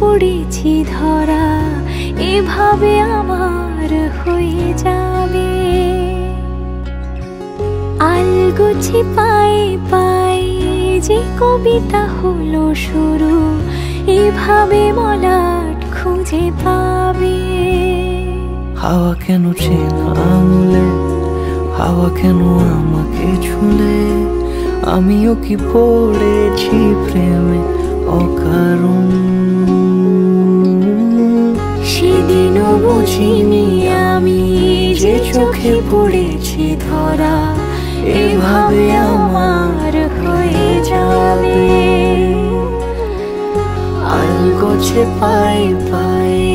পড়েছি ধরা, এভাবে আমার হয়ে যাবে। আলগোছে পায়ে পায়ে যে কবিতা হলো শুরু, এভাবে মলাট খুঁজে পাবে। হাওয়া কেন চেনা আঙুলে, হাওয়া কেন আমাকে ছুলে, আমিও কি পড়েছি প্রেমে অকারণ। সেদিনও বুঝিনি আমি যে চোখে পড়েছি ধরা, এভাবে আমার হয়ে যাবে। আলগোছে পায়ে পায়ে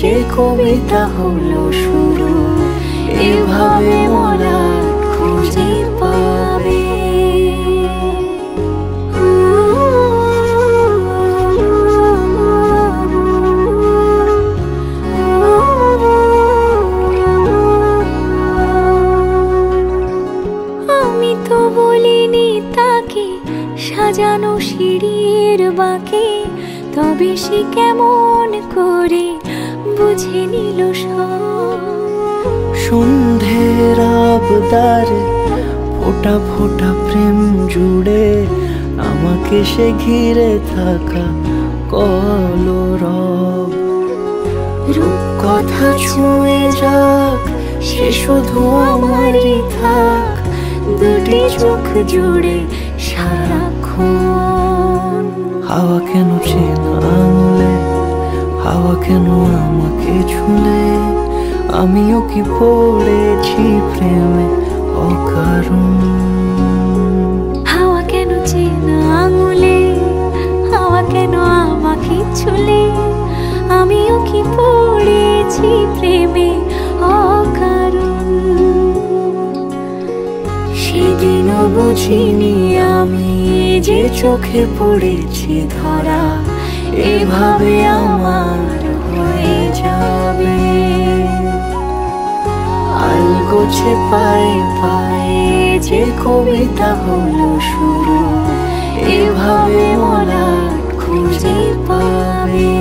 যে কবিতা হলো শুরু, এভাবে মলাট খুঁজে পাবে। আমি তো বলিনি তাকে সাজানো সিঁড়ির বাঁকে, তবে সে কেমন করে বুঝে নিল সব। সন্ধ্যের আবদারে ফোঁটা ফোঁটা প্রেম জুড়ে, আমাকে সে ঘিরে থাকা কলরব। রূপকথা ছুঁয়ে যাক, সে শুধু আমারই থাক, দুটি চোখ জুড়ে সারাক্ষণ। হাওয়া কেন চেনা আঙুলে, হাওয়া কেন আমাকে ছুলে, আমিও কি পড়েছি প্রেমে অকারণ। হাওয়া কেন চেনা আঙুলে, হাওয়া কেন আমাকে ছুলে, আমিও কি পড়েছি প্রেমে অকারণ। সেদিনও বুঝিনি আমি যে চোখে পড়েছি ধরা, এভাবে আমার হয়ে যাবে। আলগোছে পায়ে পায়ে যে কবিতা হলো শুরু, এভাবে মলাট খুঁজে পাবে।